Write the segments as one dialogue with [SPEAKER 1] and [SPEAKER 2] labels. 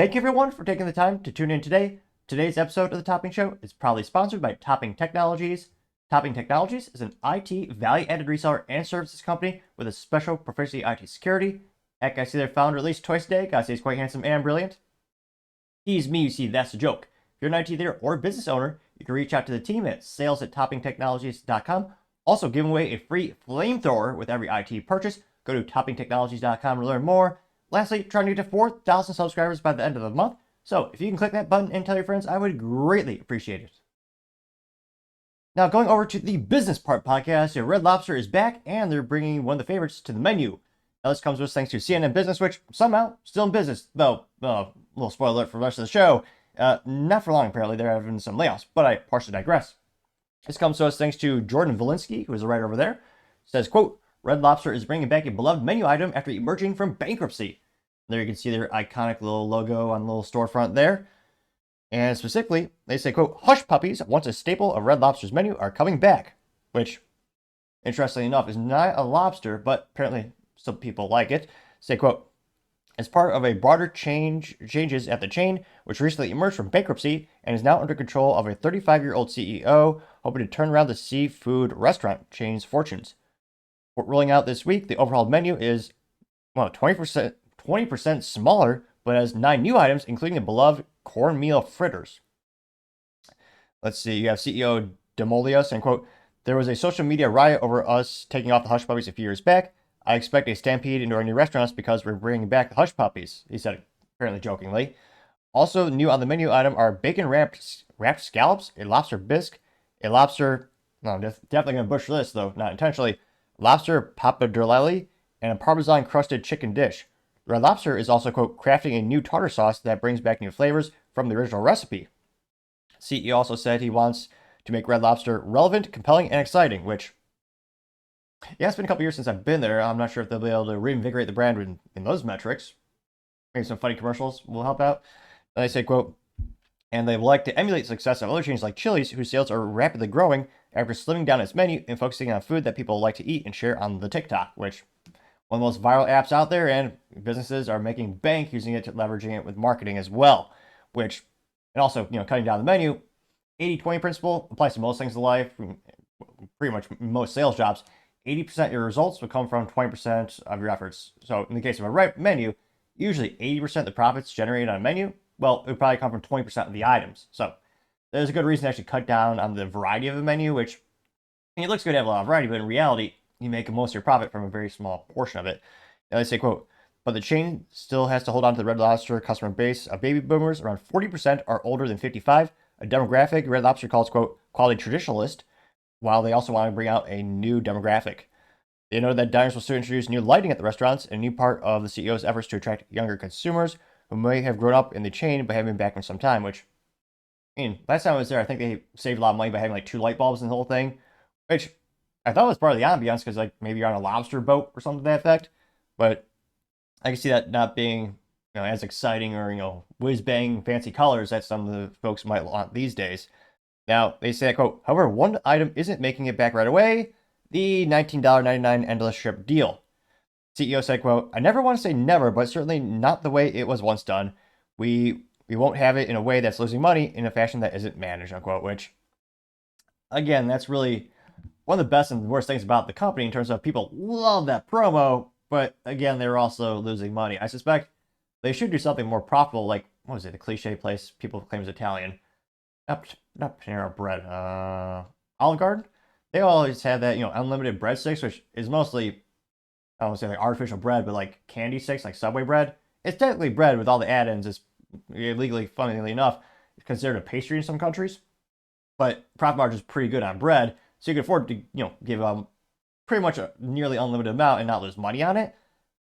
[SPEAKER 1] Thank you everyone for taking the time to tune in today. Today's episode of The Topping Show is proudly sponsored by Topping Technologies. Topping Technologies is an IT value-added reseller and services company with a special proficiency IT security. Heck, I see their founder at least twice a day. Gotta say he's quite handsome and brilliant. He's me, you see, that's the joke. If you're an IT leader or business owner, you can reach out to the team at sales@toppingtechnologies.com. Also giving away a free flamethrower with every IT purchase. Go to toppingtechnologies.com to learn more. Lastly, trying to get to 4,000 subscribers by the end of the month. So if you can click that button and tell your friends, I would greatly appreciate it. Now going over to the business part podcast, Red Lobster is back and they're bringing one of the favorites to the menu. Now this comes with us thanks to CNN Business, which somehow still in business, though, little spoiler alert for the rest of the show. Not for long, apparently. They're having some layoffs, but I partially digress. This comes to us thanks to Jordan Valinsky, who is right over there. It says, quote, Red Lobster is bringing back a beloved menu item after emerging from bankruptcy. There you can see their iconic little logo on the little storefront there. And specifically, they say, quote, Hush Puppies, once a staple of Red Lobster's menu, are coming back. Which, interestingly enough, is not a lobster, but apparently some people like it. Say, quote, as part of a broader changes at the chain, which recently emerged from bankruptcy and is now under control of a 35-year-old CEO hoping to turn around the seafood restaurant chain's fortunes. Rolling out this week, the overhauled menu is 20% smaller, but has 9 new items, including the beloved cornmeal fritters. Let's see, you have CEO Demolius saying, quote, there was a social media riot over us taking off the Hush Puppies a few years back. I expect a stampede into our new restaurants because we're bringing back the Hush Puppies, he said, apparently jokingly. Also new on the menu item are bacon wrapped scallops, a lobster bisque, a lobster, no, I'm definitely going to butcher this though, not intentionally, lobster pappardelle, and a Parmesan crusted chicken dish. Red Lobster is also, quote, crafting a new tartar sauce that brings back new flavors from the original recipe. CEO also said he wants to make Red Lobster relevant, compelling, and exciting, which, yeah, it's been a couple years since I've been there. I'm not sure if they'll be able to reinvigorate the brand in those metrics. Maybe some funny commercials will help out. And they say, quote, and they would like to emulate the success of other chains like Chili's, whose sales are rapidly growing after slimming down its menu and focusing on food that people like to eat and share on the TikTok, which one of the most viral apps out there, and businesses are making bank using it, leveraging it with marketing as well, which, and also, cutting down the menu, 80-20 principle applies to most things in life, pretty much most sales jobs. 80% of your results will come from 20% of your efforts. So in the case of a menu, usually 80% of the profits generated on a menu, well, it would probably come from 20% of the items. So there's a good reason to actually cut down on the variety of the menu, which, it looks good to have a lot of variety, but in reality, you make most of your profit from a very small portion of it. Now they say, quote, but the chain still has to hold on to the Red Lobster customer base of baby boomers. Around 40% are older than 55, a demographic Red Lobster calls, quote, quality traditionalist, while they also want to bring out a new demographic. They know that diners will soon introduce new lighting at the restaurants, a new part of the CEO's efforts to attract younger consumers who may have grown up in the chain but haven't been back in some time, which, last time I was there, I think they saved a lot of money by having like 2 light bulbs in the whole thing, which I thought was part of the ambiance because like maybe you're on a lobster boat or something to that effect, but I can see that not being as exciting or whiz-bang fancy colors that some of the folks might want these days. Now, they say, quote, however, one item isn't making it back right away, the $19.99 endless strip deal. CEO said, quote, I never want to say never, but certainly not the way it was once done. We won't have it in a way that's losing money in a fashion that isn't managed, unquote, which, again, that's really one of the best and worst things about the company in terms of people love that promo, but again, they're also losing money. I suspect they should do something more profitable, like, what was it, the cliche place people claim is Italian? Not Panera Bread, Olive Garden? They always have that, unlimited breadsticks, which is mostly, I don't want to say like artificial bread, but like candy sticks, like Subway bread. It's technically bread with all the add-ins. It's illegally, funnily enough, considered a pastry in some countries. But profit margin is pretty good on bread, so you can afford to, give pretty much a nearly unlimited amount and not lose money on it.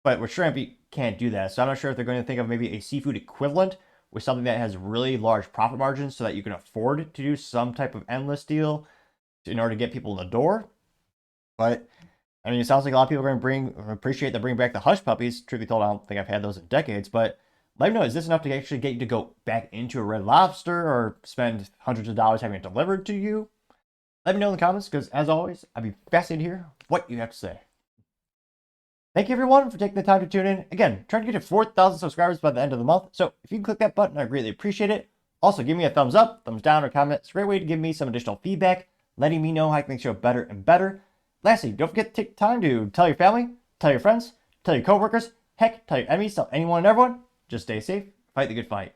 [SPEAKER 1] But with shrimp, you can't do that. So I'm not sure if they're going to think of maybe a seafood equivalent with something that has really large profit margins so that you can afford to do some type of endless deal in order to get people in the door. But it sounds like a lot of people are going to appreciate that bring back the Hush Puppies. Truth be told, I don't think I've had those in decades, but let me know, is this enough to actually get you to go back into a Red Lobster or spend hundreds of dollars having it delivered to you? Let me know in the comments, because as always, I'd be fascinated to hear what you have to say. Thank you everyone for taking the time to tune in. Again, trying to get to 4,000 subscribers by the end of the month. So if you can click that button, I greatly appreciate it. Also, give me a thumbs up, thumbs down, or comment. It's a great way to give me some additional feedback, letting me know how I can make the show better and better. Lastly, don't forget to take time to tell your family, tell your friends, tell your coworkers, heck, tell your enemies, tell anyone and everyone. Just stay safe, fight the good fight.